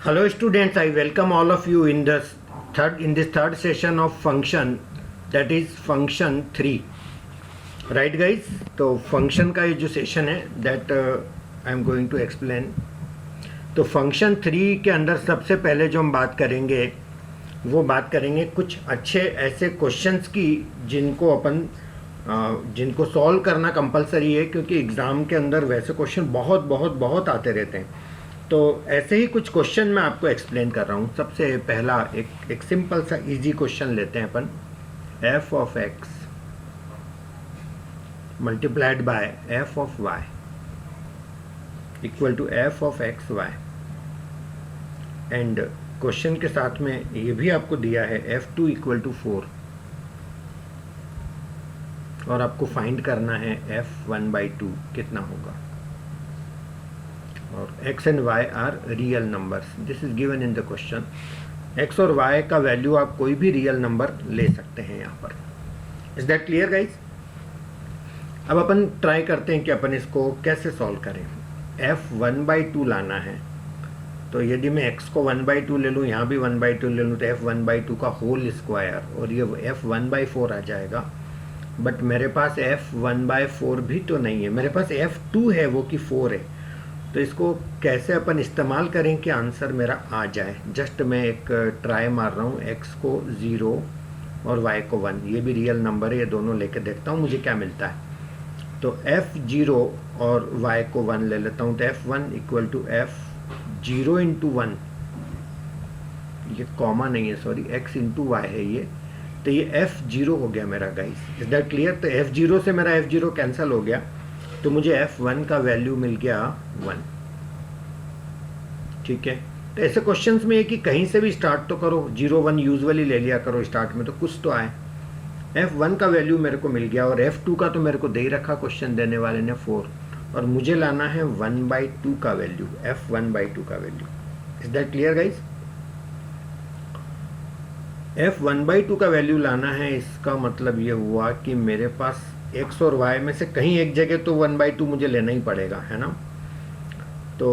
Hello students, I welcome all of you in this third session of function, that is function 3. Right guys, तो function का ये जो session है that I am going to explain. तो function 3 के अंदर सबसे पहले जो हम बात करेंगे वो बात करेंगे कुछ अच्छे ऐसे क्वेश्चंस की जिनको सॉल्व करना कंपलसरी है, क्योंकि एग्ज़ाम के अंदर वैसे क्वेश्चन बहुत आते रहते हैं। तो ऐसे ही कुछ क्वेश्चन मैं आपको एक्सप्लेन कर रहा हूँ। सबसे पहला एक सिंपल सा इजी क्वेश्चन लेते हैं अपन। f of x multiplied by f of y equal to f of x y, and question के साथ में ये भी आपको दिया है f2 इक्वल टू 4, और आपको फाइंड करना है f1/2 कितना होगा, और x and y are real numbers. This is given in the question. x और y का वैल्यू आप कोई भी रियल नंबर ले सकते हैं यहाँ पर। Is that clear guys? अब अपन ट्राई करते हैं कि अपन इसको कैसे सॉल्व करें। f1/2 लाना है, तो यदि मैं x को 1/2 ले लूँ, यहाँ भी 1/2 ले लूँ, तो f1/2 का होल स्क्वायर, और ये f1/4 आ जाएगा। बट मेरे पास f1/4 भी तो नहीं है, मेरे पास f2 है, वो कि 4 है। तो इसको कैसे अपन इस्तेमाल करें कि आंसर मेरा आ जाए। जस्ट मैं एक ट्राई मार रहा हूँ, x को 0 और y को 1, ये भी रियल नंबर है, ये दोनों लेके देखता हूँ मुझे क्या मिलता है। तो f0 और y को 1 ले लेता हूँ, तो f1 equal to f0 into 1, ये कॉमा नहीं है, सॉरी, x इंटू y है ये, तो ये f0 हो गया मेरा गाइस। Is that clear? तो f0 से मेरा f0 कैंसिल हो गया, तो मुझे f1 का वैल्यू मिल गया 1। ठीक है, तो ऐसे क्वेश्चंस में है कि कहीं से भी स्टार्ट तो करो, 0 1 यूजुअली ले लिया करो स्टार्ट में, तो कुछ तो आए। f1 का वैल्यू मेरे को मिल गया, और f2 का तो मेरे को दे ही रखा क्वेश्चन देने वाले ने 4, और मुझे लाना है 1/2 का वैल्यू, f1/2 का value. Is that clear guys? f1/2 का वैल्यू लाना है, इसका मतलब ये हुआ कि मेरे पास x और y में से कहीं एक जगह तो 1/2 मुझे लेना ही पड़ेगा, है ना। तो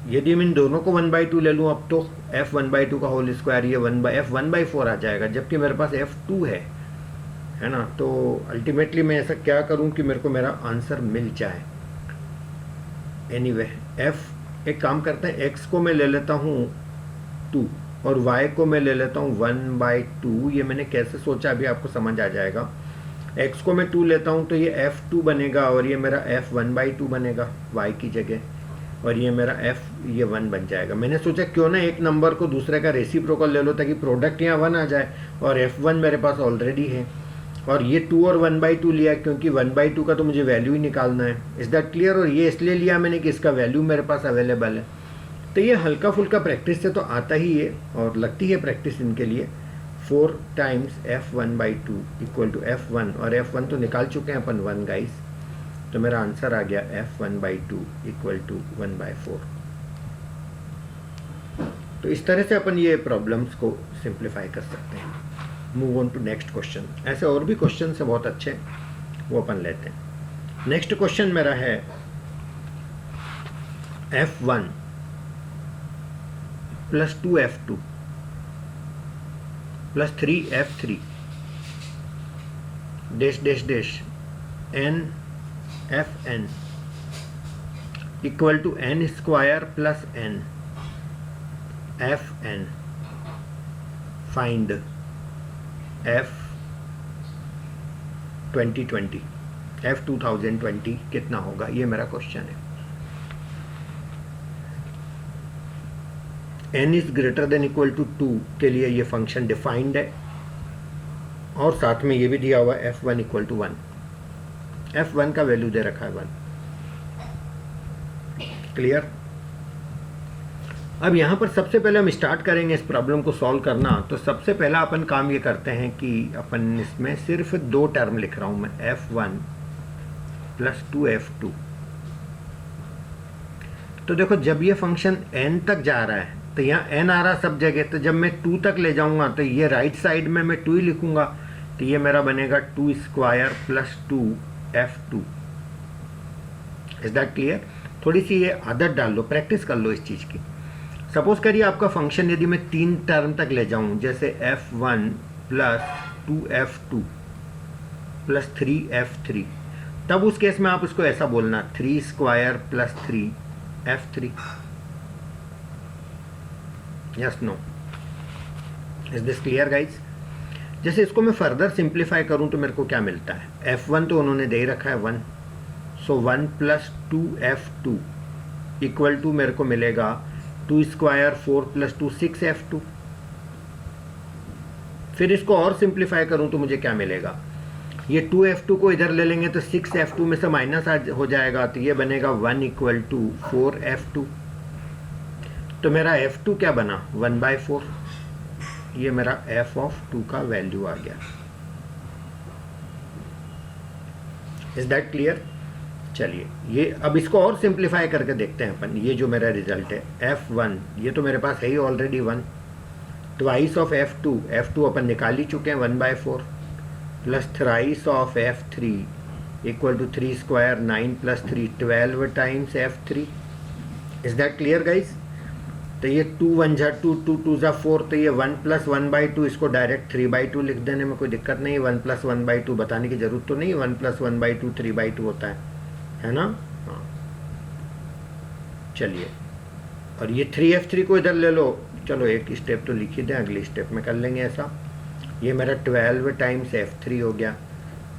यदि मैं इन दोनों को 1/2 ले लूँ, अब तो f1/2 का होल स्क्वायर ये f1/4 आ जाएगा, जबकि मेरे पास f2 है ना। तो अल्टीमेटली मैं ऐसा क्या करूँ कि मेरे को मेरा आंसर मिल जाए। एनीवे, एक काम करते हैं, x को मैं ले लेता हूँ 2 और y को मैं ले लेता हूँ 1/2। ये मैंने कैसे सोचा अभी आपको समझ आ जाएगा। x को मैं 2 लेता हूँ तो ये f2 बनेगा, और ये मेरा f1/2 बनेगा y की जगह, और ये मेरा ये 1 बन जाएगा। मैंने सोचा क्यों ना एक नंबर को दूसरे का रेसिप्रोकल ले लो, ताकि प्रोडक्ट यहाँ 1 आ जाए, और f1 मेरे पास ऑलरेडी है, और ये 2 और 1/2 लिया क्योंकि 1/2 का तो मुझे वैल्यू ही निकालना है। Is that clear? और ये इसलिए लिया मैंने कि इसका वैल्यू मेरे पास अवेलेबल है। तो ये हल्का फुल्का प्रैक्टिस से तो आता ही है, और लगती है प्रैक्टिस इनके लिए। 4 times f1/2 equal to f1, और f1 तो निकाल चुके हैं अपन 1 गाइस, तो मेरा आंसर आ गया f1/2 इक्वल टू 1/4। तो इस तरह से अपन ये प्रॉब्लम्स को सिंप्लीफाई कर सकते हैं। Move on to next question. ऐसे और भी क्वेश्चन है बहुत अच्छे, वो अपन लेते हैं। नेक्स्ट क्वेश्चन मेरा है f1 plus 2f2 plus 3f3 dash dash dash n fn equal to n square plus n fn। Find f 2020 कितना होगा, ये मेरा क्वेश्चन है। n is greater than equal to 2 के लिए ये फंक्शन डिफाइंड है, और साथ में ये भी दिया हुआ f1 इक्वल टू 1। f1 का वैल्यू दे रखा है 1। क्लियर? अब यहाँ पर सबसे पहले हम स्टार्ट करेंगे इस प्रॉब्लम को सॉल्व करना। तो सबसे पहला अपन काम ये करते हैं कि अपन इसमें सिर्फ 2 टर्म लिख रहा हूँ मैं, f1 प्लस 2f2। तो देखो, जब ये फंक्शन n तक जा रहा है तो यहाँ n आ रहा सब जगह, तो जब मैं 2 तक ले जाऊंगा तो ये राइट साइड में मैं 2 ही लिखूंगा, तो ये मेरा बनेगा 2 square plus 2f2। Is that clear? थोड़ी सी ये आदत डाल लो, प्रैक्टिस कर लो इस चीज़ की। सपोज करिए आपका फंक्शन यदि मैं 3 टर्म तक ले जाऊं, जैसे f1 plus 2f2 plus 3f3, तब उस केस में आप इसको ऐसा बोलना 3 square plus 3f3। Yes no, is this clear guys? जैसे इसको मैं फर्दर सिंप्लीफाई करूं तो मेरे को क्या मिलता है, f1 तो उन्होंने दे ही रखा है 1, सो 1 प्लस 2f2 इक्वल टू मेरे को मिलेगा 2 स्क्वायर 4 प्लस 2 6f2। फिर इसको और सिंप्लीफाई करूं तो मुझे क्या मिलेगा, ये 2f2 को इधर ले लेंगे तो 6f2 में से माइनस हो जाएगा, तो ये बनेगा 1 इक्वल टू 4f2। तो मेरा f2 क्या बना, 1/4। ये मेरा f(2) का वैल्यू आ गया। Is that clear? चलिए ये अब इसको और सिंप्लीफाई करके देखते हैं अपन। ये जो मेरा रिजल्ट है f1, ये तो मेरे पास है ही ऑलरेडी 1, ट्वाइस ऑफ f2 अपन निकाल ही चुके हैं 1/4, plus thrice of f3 equal to 3 square 9 plus 3 12 times f3। Is that clear guys? तो ये 2 1 जा 2 2 2 जा 4, तो ये 1 प्लस 1/2, इसको डायरेक्ट 3/2 लिख देने में कोई दिक्कत नहीं है। 1 प्लस 1/2 बताने की जरूरत तो नहीं, 1 प्लस 1/2 3/2 होता है ना? हाँ चलिए, और ये 3f3 को इधर ले लो। चलो एक स्टेप तो लिख ही दें, अगली स्टेप में कर लेंगे ऐसा। ये मेरा 12 टाइम्स f3 हो गया,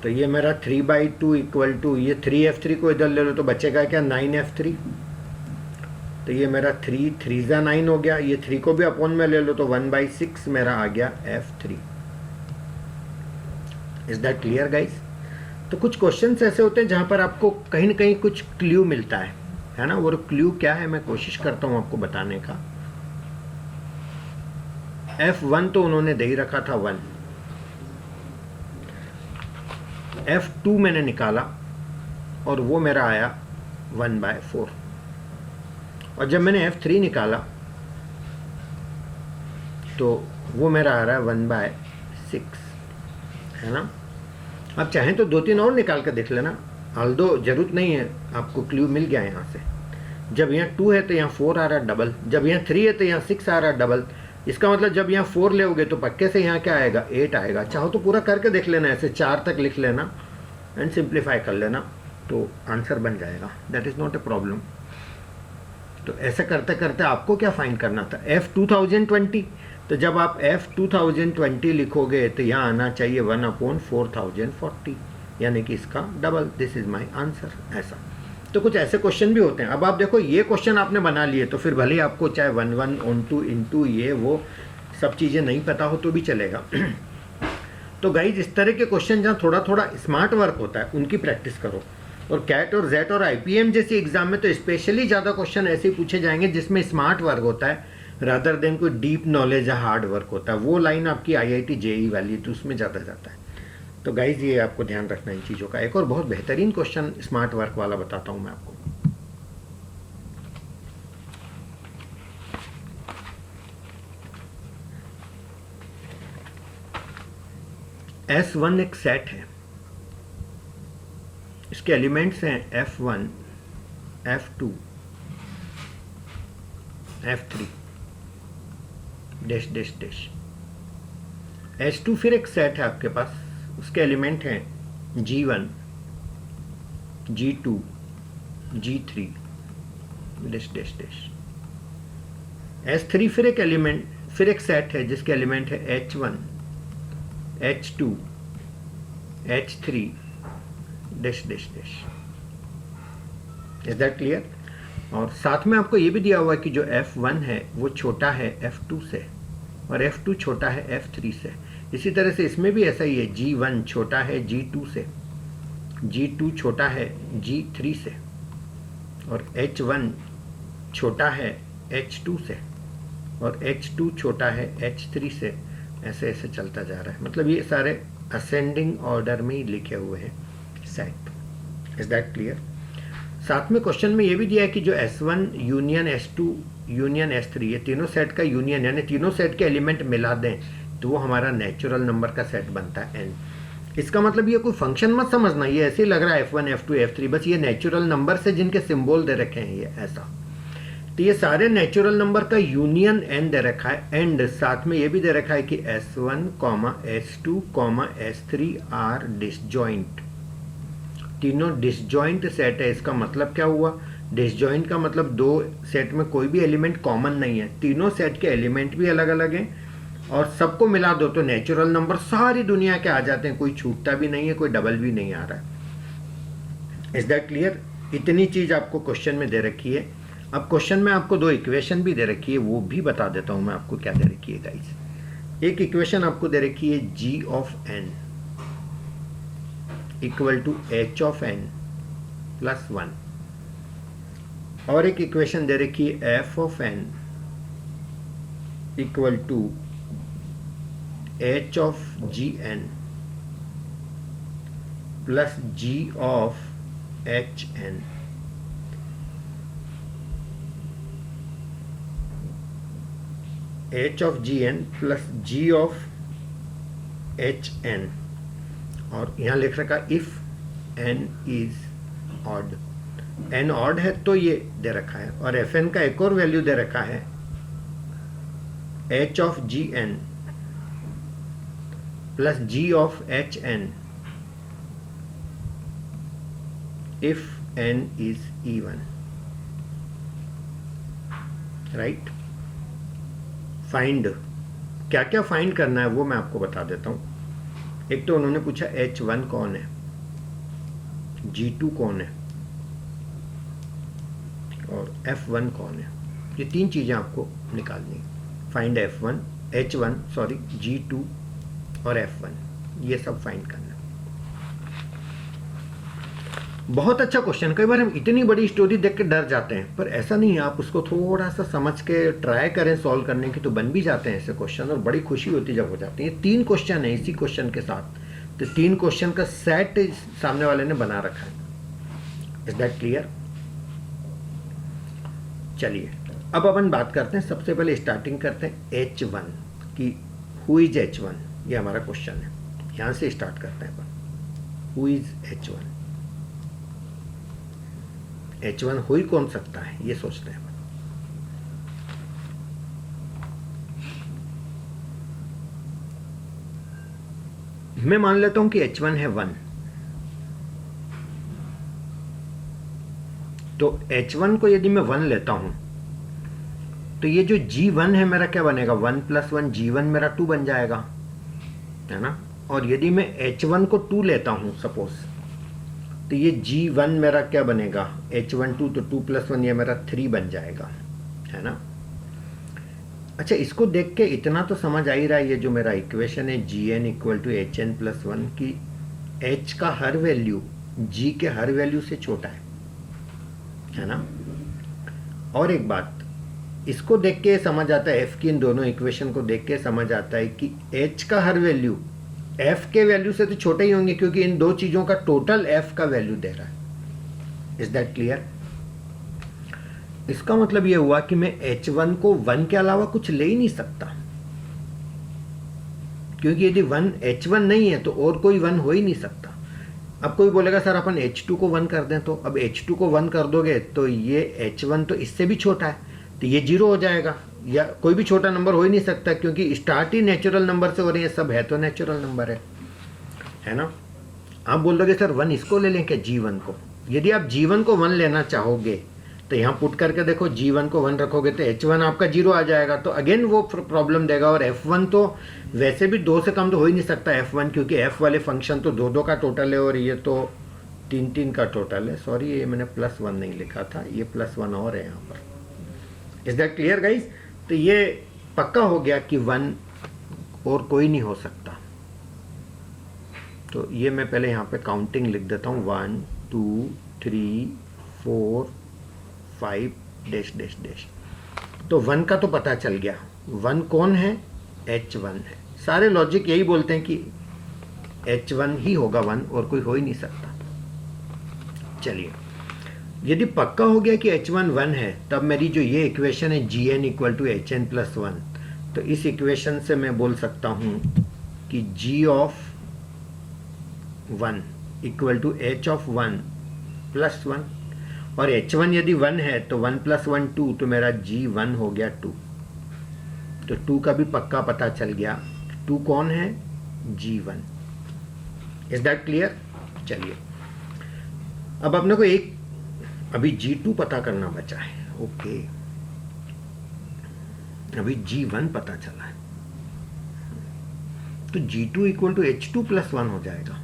तो ये मेरा 3/2 इक्वल टू ये 3f3 को इधर ले लो तो बचेगा क्या, 9f3। तो ये मेरा 3 3 जा 9 हो गया, ये 3 को भी अपॉन में ले लो तो 1/6 मेरा आ गया f3। Is that clear guys? तो कुछ क्वेश्चंस ऐसे होते हैं जहां पर आपको कहीं ना कहीं कुछ क्ल्यू मिलता है ना? वो क्ल्यू क्या है मैं कोशिश करता हूं आपको बताने का। f1 तो उन्होंने दे ही रखा था 1, f2 मैंने निकाला और वो मेरा आया 1/4, और जब मैंने f3 निकाला तो वो मेरा आ रहा है 1/6, है ना? आप चाहें तो 2-3 और निकाल कर देख लेना, ऑल्दो जरूरत नहीं है, आपको क्ल्यू मिल गया यहाँ से। जब यहाँ 2 है तो यहाँ 4 आ रहा है डबल, जब यहाँ 3 है तो यहाँ 6 आ रहा है डबल। इसका मतलब जब यहाँ 4 ले तो पक्के से यहाँ क्या आएगा, 8 आएगा। चाहो तो पूरा करके देख लेना, ऐसे 4 तक लिख लेना एंड सिंप्लीफाई कर लेना, तो आंसर बन जाएगा। That is not a problem. तो ऐसे करते करते आपको क्या फाइंड करना था, f2020। तो जब आप f2020 लिखोगे तो यहाँ आना चाहिए 1/4040, यानी कि इसका double. This is my answer. ऐसा तो कुछ ऐसे क्वेश्चन भी होते हैं। अब आप देखो ये क्वेश्चन आपने बना लिए तो फिर भले ही आपको चाहे 1 1 on 2 into ये वो सब चीज़ें नहीं पता हो तो भी चलेगा। तो गाइज इस तरह के क्वेश्चन जहाँ थोड़ा थोड़ा स्मार्ट वर्क होता है उनकी प्रैक्टिस करो। और कैट और जेट और IPM जैसी एग्जाम में तो स्पेशली ज़्यादा क्वेश्चन ऐसे ही पूछे जाएंगे जिसमें स्मार्ट वर्क होता है रादर देन कोई डीप नॉलेज या हार्ड वर्क होता है। वो लाइन आपकी IIT JEE वाली तो उसमें ज़्यादा जाता है। तो गाइज ये आपको ध्यान रखना इन चीज़ों का। एक और बहुत बेहतरीन क्वेश्चन स्मार्ट वर्क वाला बताता हूँ मैं आपको। S1 एक सेट है, इसके एलिमेंट्स हैं F1 F2 F3 dash dash dash. S2 फिर एक सेट है आपके पास, उसके एलिमेंट हैं G1 G2 G3 dash dash dash. S3 फिर एक सेट है जिसके एलिमेंट है H1 H2 H3 dash dash dash. Is that clear? और साथ में आपको ये भी दिया हुआ है कि जो F1 है वो छोटा है F2 से और F2 छोटा है F3 से। इसी तरह से इसमें भी ऐसा ही है, G1 छोटा है G2 से, G2 छोटा है G3 से, और H1 छोटा है H2 से, और H2 छोटा है H3 से। ऐसे ऐसे चलता जा रहा है। मतलब ये सारे असेंडिंग ऑर्डर में ही लिखे हुए हैं सेट। Is that clear? साथ में क्वेश्चन में ये भी दिया है कि जो S1 union S2 union S3 ये तीनों सेट का यूनियन, यानी तीनों सेट के एलिमेंट मिला दें तो वो हमारा नेचुरल नंबर का सेट बनता है n। इसका मतलब ये कोई फंक्शन मत समझना, ये ऐसे ही लग रहा है F1 F2 F3, बस ये नेचुरल नंबर से जिनके सिंबल दे रखे हैं ये ऐसा। तो ये सारे नेचुरल नंबर का यूनियन n दे रखा है, एंड साथ में ये भी दे रखा है कि S1, S2, S3 are disjoint. तीनों डिसजॉइंट सेट है। इसका मतलब क्या हुआ? डिसजॉइंट का मतलब दो सेट में कोई भी एलिमेंट कॉमन नहीं है, तीनों सेट के एलिमेंट भी अलग अलग हैं, और सबको मिला दो तो नेचुरल नंबर सारी दुनिया के आ जाते हैं, कोई छूटता भी नहीं है, कोई डबल भी नहीं आ रहा है। Is that clear? इतनी चीज आपको क्वेश्चन में दे रखी है। अब क्वेश्चन में आपको दो इक्वेशन भी दे रखी है, वो भी बता देता हूं मैं आपको क्या दे रखी है गाइस। एक इक्वेशन आपको दे रखी है g of n equal to h of n plus 1, और एक इक्वेशन दे रखी है f of n equal to h of gn plus g of hn। h of gn plus g of hn, और यहां लिख रखा if n is odd. n odd है तो ये दे रखा है, और fn का एक और वैल्यू दे रखा है h of gn plus g of hn if n is even, right. Find, क्या क्या फाइंड करना है वो मैं आपको बता देता हूं। एक तो उन्होंने पूछा h1 कौन है, g2 कौन है, और f1 कौन है। ये तीन चीजें आपको निकालनी है। Find f1, h1 sorry, g2 और f1, ये सब फाइंड करना है। बहुत अच्छा क्वेश्चन। कई बार हम इतनी बड़ी स्टोरी देख के डर जाते हैं, पर ऐसा नहीं है। आप उसको थोड़ा सा समझ के ट्राई करें सॉल्व करने की, तो बन भी जाते हैं ऐसे क्वेश्चन, और बड़ी खुशी होती जब हो जाती है। 3 क्वेश्चन है इसी क्वेश्चन के साथ, तो 3 क्वेश्चन का सेट सामने वाले ने बना रखा है। Is that clear? चलिए अब अपन बात करते हैं। सबसे पहले स्टार्टिंग करते हैं h1 की। हु इज h1, ये हमारा क्वेश्चन है। यहां से स्टार्ट करते हैं अपन। Who is h1? h1 हो ही कौन सकता है, ये सोचते हैं। मैं मान लेता हूं कि h1 है 1, तो h1 को यदि मैं 1 लेता हूं तो ये जो g1 है मेरा क्या बनेगा? 1 प्लस 1 g1 मेरा 2 बन जाएगा, है ना। और यदि मैं h1 को 2 लेता हूं सपोज, तो ये g1 मेरा क्या बनेगा? h1 2, तो 2 प्लस 1 ये मेरा 3 बन जाएगा, है ना। अच्छा, इसको देख के इतना तो समझ आ ही रहा है, ये जो मेरा इक्वेशन है gn equal to hn plus 1 की h का हर वैल्यू g के हर वैल्यू से छोटा है ना। और एक बात, इसको देख के समझ आता है, f की इन दोनों इक्वेशन को देख के समझ आता है कि h का हर वैल्यू f के वैल्यू से तो छोटे ही होंगे, क्योंकि इन दो चीजों का टोटल f का वैल्यू दे रहा है। Is that clear? इसका मतलब यह हुआ कि मैं h1 को 1 के अलावा कुछ ले ही नहीं सकता, क्योंकि यदि 1 h1 नहीं है तो और कोई 1 हो ही नहीं सकता। अब कोई बोलेगा सर अपन h2 को 1 कर दें, तो अब h2 को 1 कर दोगे तो ये h1 तो इससे भी छोटा है, तो ये 0 हो जाएगा, या कोई भी छोटा नंबर हो ही नहीं सकता, क्योंकि स्टार्ट ही नेचुरल नंबर से हो रही है, सब है तो नेचुरल नंबर है ना। आप बोल दोगे सर 1 इसको ले लें क्या, g1 को? यदि आप g1 को 1 लेना चाहोगे तो यहाँ पुट करके देखो, g1 को 1 रखोगे तो h1 आपका 0 आ जाएगा, तो अगेन वो प्रॉब्लम देगा। और f1 तो वैसे भी 2 से कम तो हो ही नहीं सकता f1, क्योंकि f वाले फंक्शन तो 2 का टोटल है, और ये तो 3 का टोटल है। सॉरी, ये मैंने +1 नहीं लिखा था, ये +1 और है यहाँ पर। Is that clear guys? तो ये पक्का हो गया कि 1 और कोई नहीं हो सकता। तो ये मैं पहले यहाँ पे काउंटिंग लिख देता हूँ, 1 2 3 4 5 डैश डैश डैश। तो 1 का तो पता चल गया। 1 कौन है? h1 है। सारे लॉजिक यही बोलते हैं कि h1 ही होगा 1, और कोई हो ही नहीं सकता। चलिए, यदि पक्का हो गया कि h1 1 है, तब मेरी जो ये इक्वेशन है gn equal to hn plus 1, तो इस इक्वेशन से मैं बोल सकता हूं कि g of 1 equal to h of 1 plus 1। और H1 यदि 1 है तो 1 + 1 2, तो मेरा G1 हो गया 2। तो 2 का भी पक्का पता चल गया। 2 कौन है? G1। Is that clear? चलिए अब अपने को एक अभी G2 पता करना बचा है। ओके, अभी G1 पता चला है, तो G2 = H2 + 1 हो जाएगा।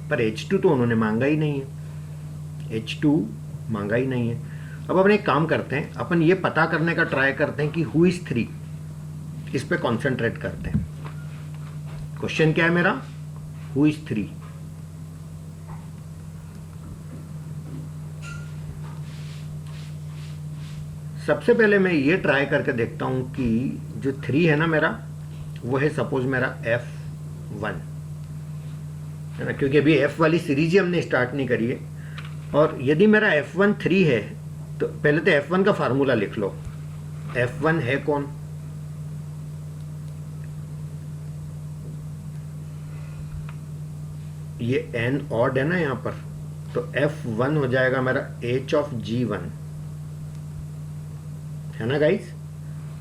पर H2 तो उन्होंने मांगा ही नहीं है, H2 मांगा ही नहीं है। अब अपन एक काम करते हैं, अपन ये पता करने का ट्राई करते हैं कि हु इज 3, इस पे कॉन्सेंट्रेट करते हैं। क्वेश्चन क्या है मेरा? Who is 3। सबसे पहले मैं ये ट्राई करके देखता हूं कि जो 3 है ना मेरा, वो है सपोज मेरा F1 है ना, क्योंकि अभी F वाली सीरीज ही हमने स्टार्ट नहीं करी है। और यदि मेरा F1 3 है तो पहले तो F1 का फार्मूला लिख लो। F1 है कौन? ये n ऑड है ना यहाँ पर, तो F1 हो जाएगा मेरा H(G1) है ना गाइस,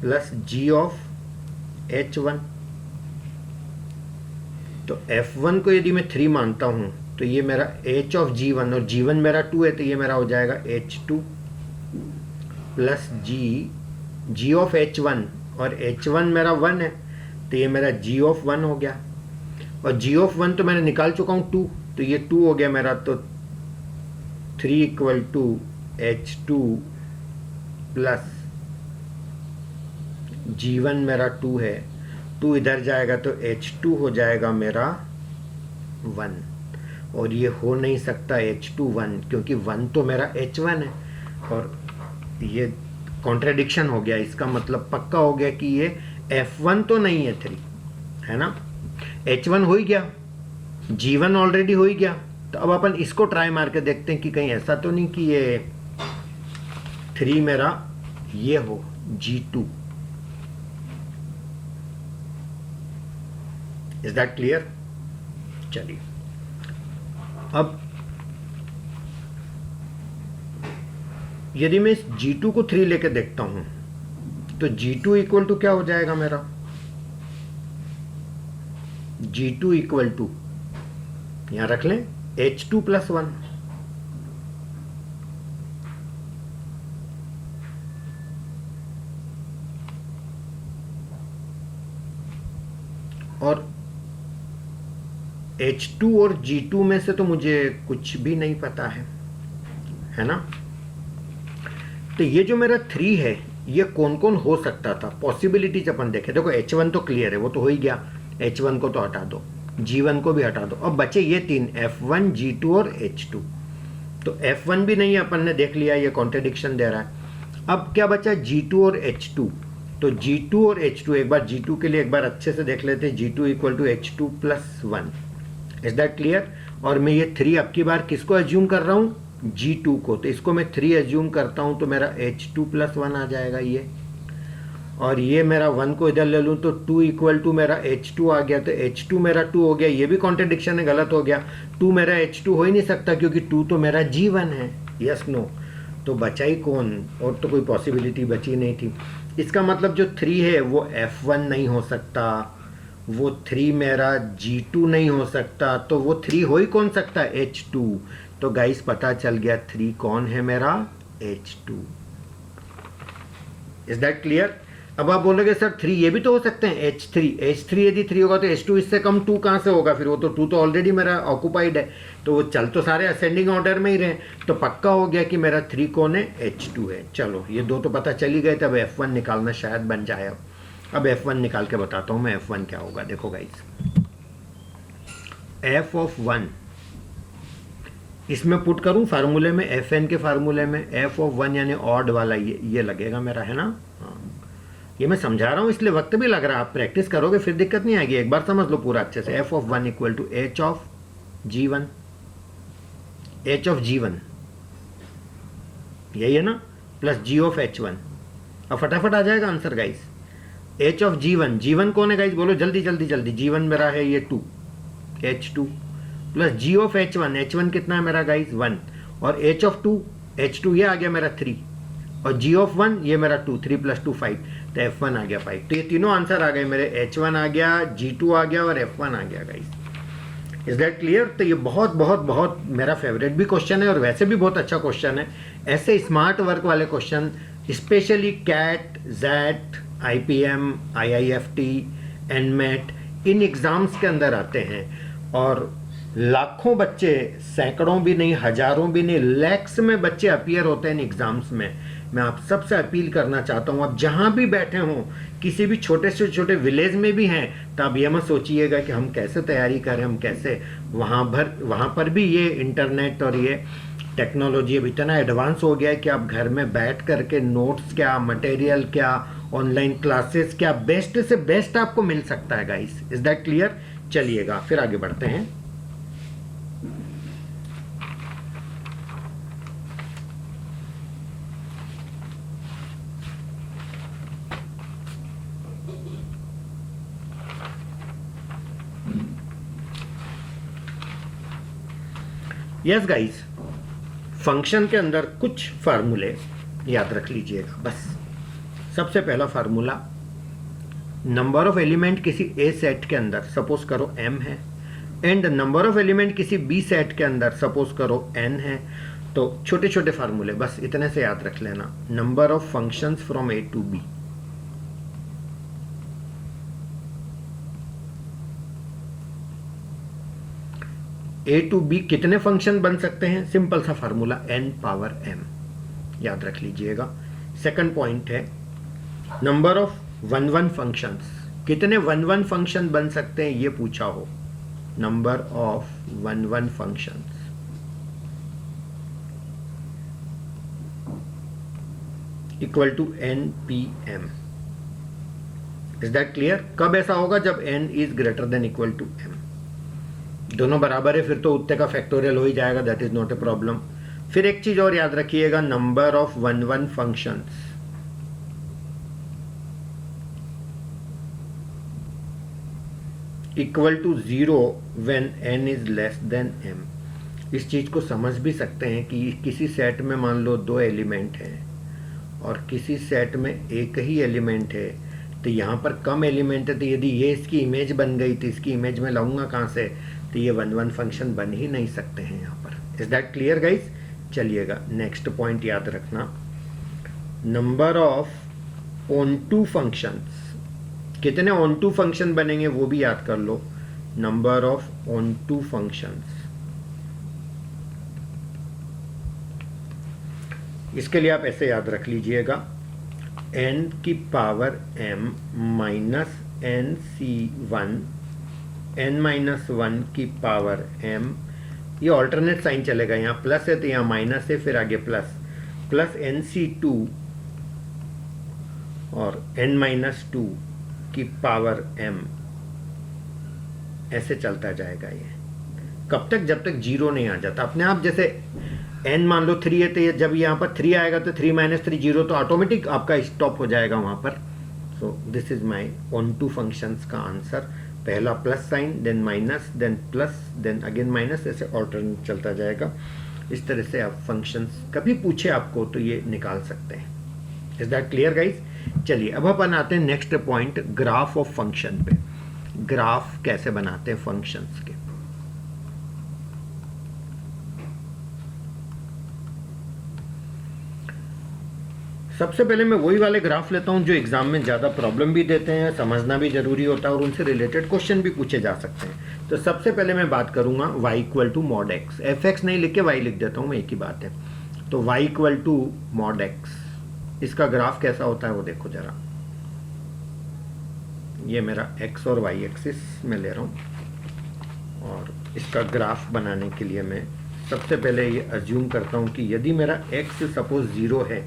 प्लस G(H1). तो F1 को यदि मैं 3 मानता हूं तो ये मेरा H(G1) और G1 मेरा 2 है, तो ये मेरा हो जाएगा H2 प्लस G(H1) और H1 मेरा 1 है, तो ये मेरा G(1) हो गया। और G(1) तो मैंने निकाल चुका हूं 2, तो ये 2 हो गया मेरा। तो 3 = H2 प्लस G1 मेरा 2 है, 2 इधर जाएगा तो H2 हो जाएगा मेरा 1। और ये हो नहीं सकता H2 1, क्योंकि 1 तो मेरा H1 है, और ये कॉन्ट्रडिक्शन हो गया। इसका मतलब पक्का हो गया कि ये F1 तो नहीं है 3, है ना। H1 हो ही गया, G1 ऑलरेडी हो ही गया। तो अब अपन इसको ट्राई मार के देखते हैं कि कहीं ऐसा तो नहीं कि ये 3 मेरा ये हो G2। Is that clear? चलिए अब यदि मैं इस G2 को 3 लेके देखता हूं तो G2 = क्या हो जाएगा मेरा? G2 = यहां रख लें H2 + 1। और H2 और G2 में से तो मुझे कुछ भी नहीं पता है ना। तो ये जो मेरा 3 है, ये कौन कौन हो सकता था? पॉसिबिलिटीज अपन देखें। देखो H1 तो क्लियर है, वो तो हो ही गया, H1 को तो हटा दो, G1 को भी हटा दो। अब बचे ये 3, F1, G2 और H2। तो F1 भी नहीं है, अपन ने देख लिया, ये कॉन्ट्रडिक्शन दे रहा है। अब क्या बचा? G2 और H2। तो G2 और H2, एक बार G2 के लिए एक बार अच्छे से देख लेते हैं। G2 = H2 + 1। Is that clear? और मैं ये 3 अब की बार किसको एज्यूम कर रहा हूँ? G2 को। तो इसको मैं 3 एज्यूम करता हूँ, तो मेरा H2 + 1 आ जाएगा ये। और ये मेरा 1 को इधर ले लूँ तो 2 = मेरा H2 आ गया, तो H2 मेरा 2 हो गया। ये भी कॉन्ट्रडिक्शन है, गलत हो गया। 2 मेरा H2 हो ही नहीं सकता, क्योंकि 2 तो मेरा G1 है। Yes no? तो बचा ही कौन? और तो कोई पॉसिबिलिटी बची नहीं थी। इसका मतलब जो 3 है वो F1 नहीं हो सकता, वो 3 मेरा G2 नहीं हो सकता, तो वो 3 हो ही कौन सकता है? H2। तो गाइस पता चल गया 3 कौन है मेरा? H2। Is that clear? अब आप बोलोगे सर 3 ये भी तो हो सकते हैं, H3 यदि 3 होगा तो H2 इससे कम 2 कहाँ से होगा? फिर वो तो 2 तो ऑलरेडी मेरा ऑक्यूपाइड है, तो वो चल तो सारे असेंडिंग ऑर्डर में ही रहे। तो पक्का हो गया कि मेरा 3 कौन है? H2 है। चलो ये 2 तो पता चल ही गए, तब F1 निकालना शायद बन जाए। अब F1 निकाल के बताता हूँ मैं F1 क्या होगा। देखो गाइस, F(1) इसमें पुट करूँ फार्मूले में, Fn के फार्मूले में F(1) यानी ऑड वाला ये लगेगा मेरा, है ना। हाँ, ये मैं समझा रहा हूँ इसलिए वक्त भी लग रहा है। आप प्रैक्टिस करोगे फिर दिक्कत नहीं आएगी, एक बार समझ लो पूरा अच्छे से। F(1) = H(G1) यही है ना, प्लस G(H1). अब फटाफट आ जाएगा आंसर गाइस। H(G1) कौन है गाइस? बोलो जल्दी जल्दी जल्दी। G1 मेरा है ये 2, H2 प्लस G(H1). H1 कितना है मेरा गाइस? 1। और H(2) h2 ये आ गया मेरा 3 और g ऑफ 1 ये मेरा 2, 3 + 2 5, तो f1 आ गया 5। तो ये तीनों आंसर आ गए मेरे, h1 आ गया, g2 आ गया और f1 आ गया गाइस। Is that clear? तो ये बहुत बहुत बहुत मेरा फेवरेट भी क्वेश्चन है और वैसे भी बहुत अच्छा क्वेश्चन है। ऐसे स्मार्ट वर्क वाले question specially CAT, XAT, IPM, IIFT, NMAT, इन एग्ज़ाम्स के अंदर आते हैं और लाखों बच्चे, सैकड़ों भी नहीं, हजारों भी नहीं, लैक्स में बच्चे अपीयर होते हैं इन एग्ज़ाम्स में। मैं आप सबसे अपील करना चाहता हूँ, आप जहाँ भी बैठे हों, किसी भी छोटे से छोटे विलेज में भी हैं, तो आप ये मत सोचिएगा कि हम कैसे तैयारी करें, हम कैसे वहाँ पर भी ये इंटरनेट और ये टेक्नोलॉजी अब इतना एडवांस हो गया है कि आप घर में बैठ करके नोट्स क्या, मटेरियल क्या, ऑनलाइन क्लासेस क्या, बेस्ट से बेस्ट आपको मिल सकता है गाइस। Is that clear? चलिएगा फिर आगे बढ़ते हैं। यस गाइस, फंक्शन के अंदर कुछ फार्मूले याद रख लीजिएगा बस। सबसे पहला फार्मूला, नंबर ऑफ एलिमेंट किसी ए सेट के अंदर सपोज करो m है, एंड नंबर ऑफ एलिमेंट किसी बी सेट के अंदर सपोज करो n है। तो छोटे छोटे फार्मूले बस इतने से याद रख लेना। Number of functions from A to B, A to B कितने फंक्शन बन सकते हैं? सिंपल सा फार्मूला n पावर m, याद रख लीजिएगा। सेकंड पॉइंट है नंबर ऑफ 1-1 फंक्शंस, कितने 1-1 फंक्शन बन सकते हैं ये पूछा हो। Number of 1-1 functions equal to npm। Is that clear? कब ऐसा होगा? जब n is greater than equal to m। दोनों बराबर है फिर तो उत्ते का फैक्टोरियल हो ही जाएगा, that is not a problem. फिर एक चीज और याद रखिएगा, number of 1-1 functions equal to 0 when n is less than m। इस चीज को समझ भी सकते हैं कि किसी सेट में मान लो 2 एलिमेंट हैं और किसी सेट में एक ही एलिमेंट है, तो यहाँ पर कम एलिमेंट है, तो यदि ये इसकी इमेज बन गई तो इसकी इमेज में लाऊंगा कहाँ से? तो ये 1-1 फंक्शन बन ही नहीं सकते हैं यहाँ पर। Is that clear guys? चलिएगा नेक्स्ट पॉइंट याद रखना, number of onto functions, कितने ऑन टू फंक्शन बनेंगे वो भी याद कर लो। Number of onto functions, इसके लिए आप ऐसे याद रख लीजिएगा, n की power m minus nc1, n-1 की पावर m, ये ऑल्टरनेट साइन चलेगा, यहाँ प्लस है तो यहाँ माइनस है, फिर आगे प्लस, प्लस nc2 और n-2 की पावर m, ऐसे चलता जाएगा ये कब तक? जब तक 0 नहीं आ जाता अपने आप। जैसे n मान लो 3 है तो ये जब यहाँ पर 3 आएगा तो 3 - 3 0, तो ऑटोमेटिक आपका स्टॉप हो जाएगा वहाँ पर। So this is my onto functions का आंसर। पहला plus sign, then minus, then plus, then again minus, ऐसे ऑल्टरनेट चलता जाएगा। इस तरह से आप फंक्शंस कभी पूछे आपको तो ये निकाल सकते हैं। Is that clear guys? चलिए अब अपन आते हैं next point, graph of function पे। ग्राफ कैसे बनाते हैं फंक्शंस के? सबसे पहले मैं वही वाले ग्राफ लेता हूं जो एग्जाम में ज़्यादा प्रॉब्लम भी देते हैं, समझना भी जरूरी होता है और उनसे रिलेटेड क्वेश्चन भी पूछे जा सकते हैं। तो सबसे पहले मैं बात करूंगा y equal to mod x, fx नहीं लिख के y लिख देता हूं मैं, एक ही बात है। तो y equal to mod x, इसका ग्राफ कैसा होता है वो देखो जरा। ये मेरा x और y एक्सिस में ले रहा हूँ और इसका ग्राफ बनाने के लिए मैं सबसे पहले ये अज्यूम करता हूँ कि यदि मेरा x सपोज 0 है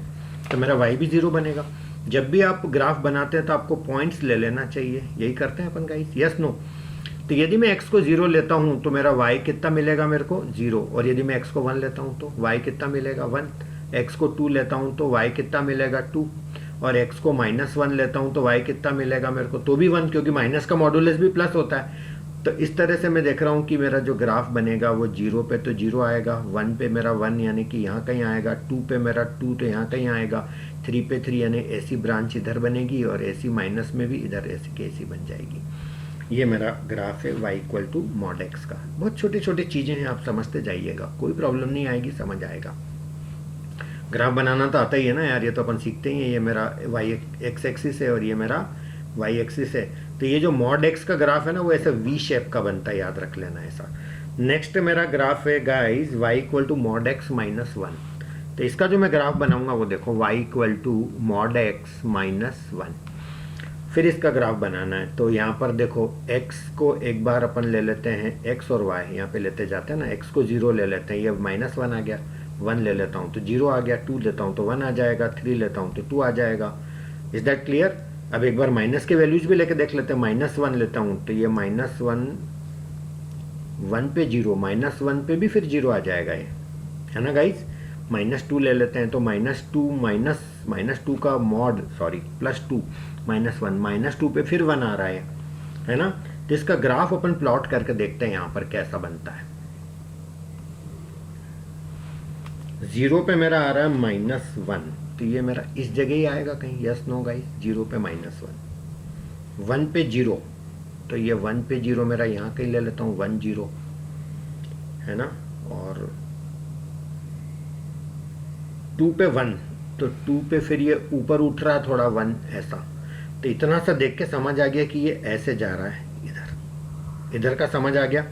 तो मेरा y भी 0 बनेगा। जब भी आप ग्राफ बनाते हैं तो आपको पॉइंट्स ले लेना चाहिए, यही करते हैं अपन गाइस, यस नो? तो यदि मैं x को 0 लेता हूँ तो मेरा y कितना मिलेगा मेरे को? 0। और यदि मैं x को 1 लेता हूँ तो y कितना मिलेगा? 1। x को 2 लेता हूँ तो y कितना मिलेगा? 2। और x को -1 लेता हूँ तो y कितना मिलेगा मेरे को? तो भी 1, क्योंकि माइनस का मॉडुलस भी प्लस होता है। तो इस तरह से मैं देख रहा हूँ कि मेरा जो ग्राफ बनेगा वो 0 पे तो 0 आएगा, 1 पे मेरा 1 यानी कि यहाँ कहीं आएगा, 2 पे मेरा 2 तो यहाँ कहीं आएगा, 3 पे 3 यानी ऐसी ब्रांच इधर बनेगी और ऐसी माइनस में भी इधर ऐसी की ऐसी बन जाएगी। ये मेरा ग्राफ है y equal to mod x का। बहुत छोटी छोटी चीज़ें हैं, आप समझते जाइएगा, कोई प्रॉब्लम नहीं आएगी, समझ आएगा। ग्राफ बनाना तो आता ही है ना यार, ये तो अपन सीखते ही हैं। ये मेरा x एक्सिस है और ये मेरा y एक्सिस है। तो ये जो मॉड x का ग्राफ है ना वो ऐसा v शेप का बनता है, याद रख लेना ऐसा। नेक्स्ट मेरा ग्राफ है guys y equal to mod x minus 1। तो इसका जो मैं ग्राफ बनाऊंगा वो देखो y equal to mod x minus 1। फिर इसका ग्राफ बनाना है, तो यहाँ पर देखो x को एक बार अपन ले लेते हैं, x और y यहाँ पे लेते जाते हैं ना, x को 0 ले लेते हैं, ये माइनस 1 आ गया, 1 ले लेता हूँ तो 0 आ गया, 2 लेता हूँ तो 1 आ जाएगा, 3 लेता हूँ तो 2 आ जाएगा। Is that clear? अब एक बार माइनस के वैल्यूज भी लेके देख लेते हैं। माइनस 1 लेता हूँ तो ये माइनस 1 1 पे 0, माइनस 1 पे भी फिर 0 आ जाएगा ये, है ना गाइज। माइनस 2 ले लेते हैं तो माइनस 2 का मॉड प्लस 2 माइनस 1, माइनस 2 पे फिर 1 आ रहा है ना। तो इसका ग्राफ अपन प्लॉट करके देखते हैं यहाँ पर कैसा बनता है। 0 पे मेरा आ रहा है माइनस 1, तो ये मेरा इस जगह ही आएगा कहीं, यस नो गाइस। 0 पे माइनस 1, 1 पे 0, तो ये 1 पे 0 मेरा यहाँ कहीं ले लेता हूँ 1 0, है ना। और 2 पे 1, तो 2 पे फिर ये ऊपर उठ रहा है थोड़ा 1 ऐसा। तो इतना सा देख के समझ आ गया कि ये ऐसे जा रहा है, इधर का समझ आ गया।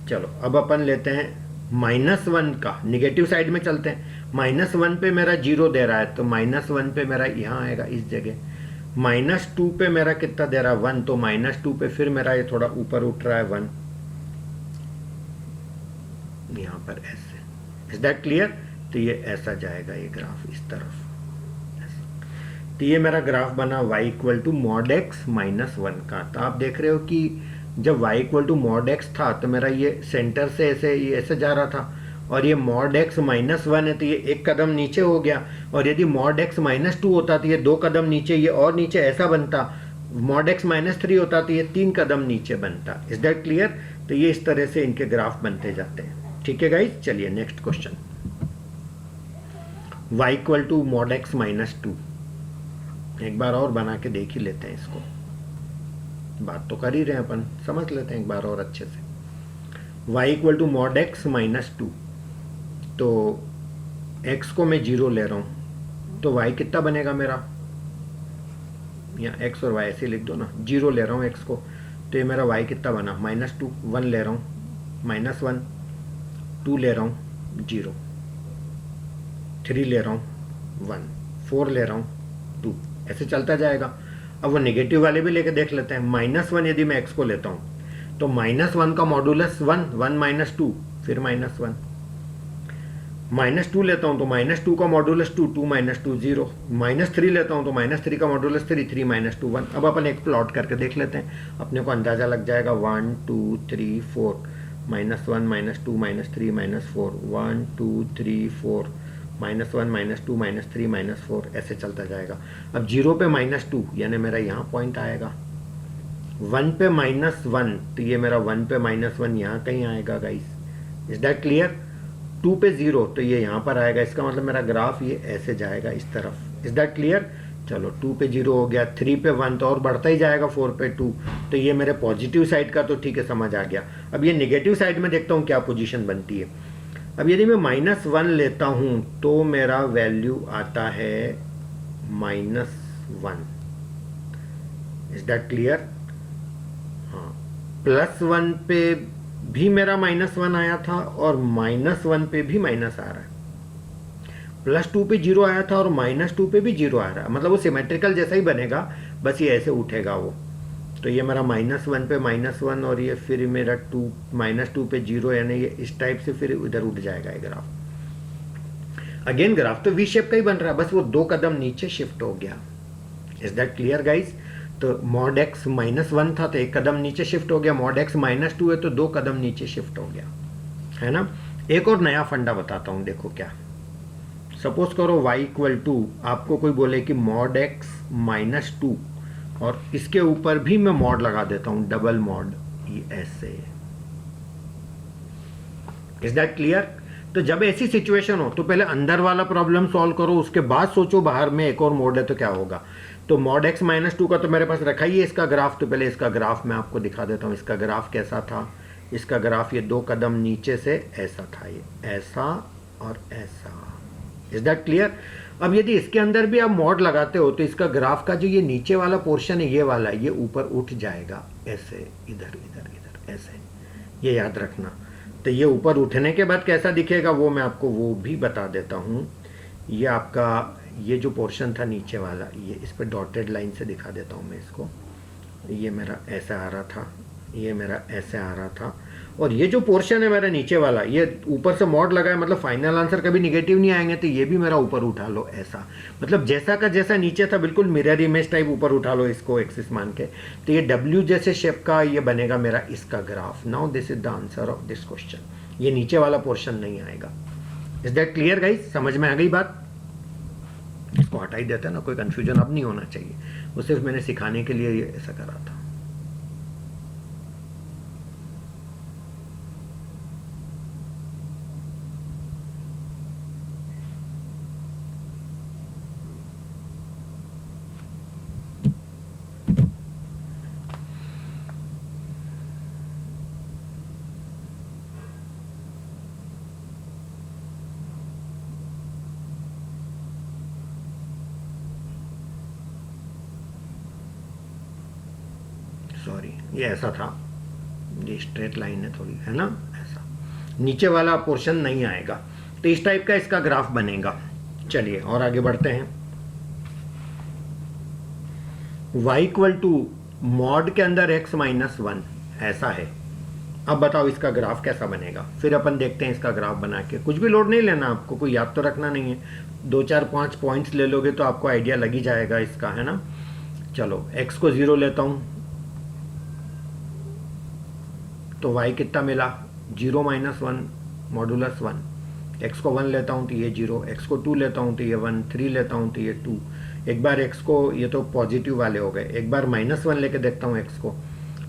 चलो अब अपन लेते हैं माइनस 1 का, निगेटिव साइड में चलते हैं। माइनस 1 पे मेरा 0 दे रहा है, तो माइनस 1 पे मेरा यहाँ आएगा इस जगह। माइनस 2 पे मेरा कितना दे रहा है 1, तो माइनस 2 पे फिर मेरा ये थोड़ा ऊपर उठ रहा है 1 यहाँ पर ऐसे। Is that clear? तो ये ऐसा जाएगा ये ग्राफ इस तरफ। तो ये मेरा ग्राफ बना y equal to mod x minus 1 का। तो आप देख रहे हो कि जब y equal to mod x था तो मेरा ये सेंटर से ऐसे जा रहा था, और ये मॉड x माइनस 1 है तो ये एक कदम नीचे हो गया। और यदि मॉड x माइनस 2 होता तो ये 2 कदम नीचे, ये और नीचे ऐसा बनता। मॉड x माइनस 3 होता तो ये 3 कदम नीचे बनता। Is that clear? तो ये इस तरह से इनके ग्राफ बनते जाते हैं। ठीक है गाइज, चलिए next question. y equal to mod x minus 2, एक बार और बना के देख ही लेते हैं इसको। बात तो कर ही रहे हैं अपन, समझ लेते हैं एक बार और अच्छे से। y equal to mod x minus 2, तो x को मैं 0 ले रहा हूँ तो y कितना बनेगा मेरा, या x और y ऐसे लिख दो ना। 0 ले रहा हूँ x को, तो ये मेरा y कितना बना माइनस 2। 1 ले रहा हूँ माइनस 1, 2 ले रहा हूँ 0, 3 ले रहा हूँ 1, 4 ले रहा हूँ 2, ऐसे चलता जाएगा। अब वो नेगेटिव वाले भी लेके देख लेते हैं। माइनस 1 यदि मैं x को लेता हूँ तो माइनस 1 का मॉडुलस 1, 1 माइनस 2 फिर माइनस 1। माइनस 2 लेता हूँ तो माइनस 2 का मॉडुलस 2, 2 माइनस 2 0। माइनस 3 लेता हूँ तो माइनस 3 का मॉडुलस 3, 3 माइनस 2 1। अब अपन एक प्लॉट करके देख लेते हैं, अपने को अंदाजा लग जाएगा। 1 2 3 4, minus 1 minus 2 minus 3 minus 4, 1 2 3 4, minus 1 minus 2 minus 3 minus 4, ऐसे चलता जाएगा। अब 0 पे माइनस 2 यानी मेरा यहाँ पॉइंट आएगा। 1 पे माइनस 1, तो ये मेरा 1 पे माइनस 1 यहाँ कहीं आएगा गाइस। Is that clear? 2 पे 0, तो ये यहाँ पर आएगा। इसका मतलब मेरा ग्राफ ये ऐसे जाएगा इस तरफ। Is that clear? चलो 2 पे 0 हो गया, 3 पे 1 तो और बढ़ता ही जाएगा, 4 पे 2, तो ये मेरे पॉजिटिव साइड का तो ठीक है, समझ आ गया। अब ये नेगेटिव साइड में देखता हूँ क्या पोजीशन बनती है। अब यदि मैं माइनस 1 लेता हूँ तो मेरा वैल्यू आता है माइनस 1। Is that clear? हाँ, प्लस 1 पे भी मेरा माइनस 1 आया था और माइनस 1 पे भी माइनस आ रहा है। प्लस 2 पे 0 आया था और माइनस 2 पे भी 0 आ रहा है। मतलब वो सिमेट्रिकल जैसा ही बनेगा, बस ये ऐसे उठेगा वो। तो ये मेरा माइनस 1 पे माइनस 1 और ये फिर मेरा 2 माइनस 2 पे 0, यानी ये इस टाइप से फिर उधर उठ जाएगा ये ग्राफ। अगेन ग्राफ तो वी शेप का ही बन रहा है, बस वो 2 कदम नीचे शिफ्ट हो गया। Is that clear guys? तो मॉड x माइनस 1 था तो 1 कदम नीचे शिफ्ट हो गया। मॉड x माइनस 2 है तो 2 कदम नीचे शिफ्ट हो गया, है ना। एक और नया फंडा बताता हूँ, देखो क्या। सपोज करो y इक्वल टू, आपको कोई बोले कि मॉड x माइनस 2 और इसके ऊपर भी मैं मॉड लगा देता हूँ, डबल मॉड ये ऐसे। Is that clear? तो जब ऐसी सिचुएशन हो तो पहले अंदर वाला प्रॉब्लम सॉल्व करो, उसके बाद सोचो बाहर में एक और मोड है तो क्या होगा। तो मॉड x माइनस 2 का तो मेरे पास रखा ही है इसका ग्राफ, तो पहले इसका ग्राफ मैं आपको दिखा देता हूँ। इसका ग्राफ कैसा था? इसका ग्राफ ये 2 कदम नीचे से ऐसा था, ये ऐसा और ऐसा। Is that clear? अब यदि इसके अंदर भी आप मॉड लगाते हो तो इसका ग्राफ का जो ये नीचे वाला पोर्शन है, ये वाला, ये ऊपर उठ जाएगा ऐसे, इधर इधर इधर ऐसे, ये याद रखना। तो ये ऊपर उठने के बाद कैसा दिखेगा वो मैं आपको वो भी बता देता हूँ। ये आपका ये जो पोर्शन था नीचे वाला, ये इस पर डॉटेड लाइन से दिखा देता हूँ मैं इसको। ये मेरा ऐसे आ रहा था, ये मेरा ऐसे आ रहा था, और ये जो पोर्शन है मेरा नीचे वाला, ये ऊपर से मॉड लगा है, मतलब फाइनल आंसर कभी निगेटिव नहीं आएंगे, तो ये भी मेरा ऊपर उठा लो ऐसा। मतलब जैसा का जैसा नीचे था बिल्कुल मिरर इमेज टाइप ऊपर उठा लो इसको एक्सिस मान के, तो ये डब्ल्यू जैसे शेप का ये बनेगा मेरा इसका graph. Now this is the answer of this question. ये नीचे वाला पोर्शन नहीं आएगा। Is that clear guys? समझ में आ गई बात? इसको हटा ही देते हैं ना, कोई कंफ्यूजन अब नहीं होना चाहिए। वो सिर्फ मैंने सिखाने के लिए ये ऐसा करा था। सॉरी, ये ऐसा था, ये स्ट्रेट लाइन है थोड़ी, है ना, ऐसा नीचे वाला पोर्शन नहीं आएगा। तो इस टाइप का इसका ग्राफ बनेगा। चलिए और आगे बढ़ते हैं। y इक्वल टू मॉड के अंदर x माइनस 1 ऐसा है। अब बताओ इसका ग्राफ कैसा बनेगा? फिर अपन देखते हैं इसका ग्राफ बना के। कुछ भी लोड नहीं लेना आपको, कोई याद तो रखना नहीं है। 2 4 5 पॉइंट्स ले लोगे तो आपको आइडिया लग ही जाएगा इसका, है ना। चलो x को 0 लेता हूं तो y कितना मिला? 0 माइनस 1 मॉडुलस 1। x को 1 लेता हूँ तो ये 0, x को 2 लेता हूँ तो ये 1, 3 लेता हूँ तो ये 2। एक बार x को, ये तो पॉजिटिव वाले हो गए, एक बार माइनस 1 लेके देखता हूँ x को,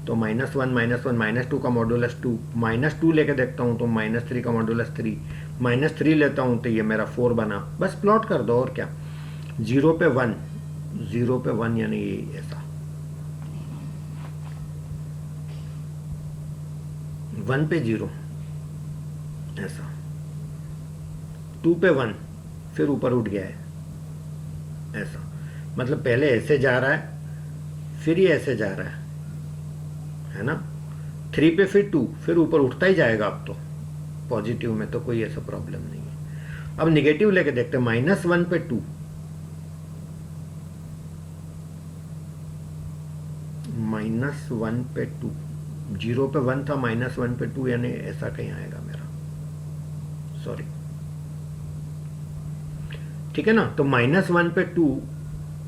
तो माइनस 1 माइनस 2 का मॉडुलस 2, माइनस 2 लेके देखता हूँ तो माइनस 3 का मॉडुलस 3, माइनस 3 लेता हूँ तो ये मेरा 4 बना। बस प्लॉट कर दो और क्या। 0 पे 1, 0 पे 1 यानी ये ऐसा, 1 पे 0 ऐसा, 2 पे 1 फिर ऊपर उठ गया है ऐसा। मतलब पहले ऐसे जा रहा है फिर ये ऐसे जा रहा है ना। 3 पे फिर 2 फिर ऊपर उठता ही जाएगा। अब तो पॉजिटिव में तो कोई ऐसा प्रॉब्लम नहीं है। अब निगेटिव लेके देखते हैं। -1 पे 2, -1 पे 2, 0 पे 1 था, -1 पे 2 यानी ऐसा कहीं आएगा मेरा, सॉरी, ठीक है ना। तो -1 पे 2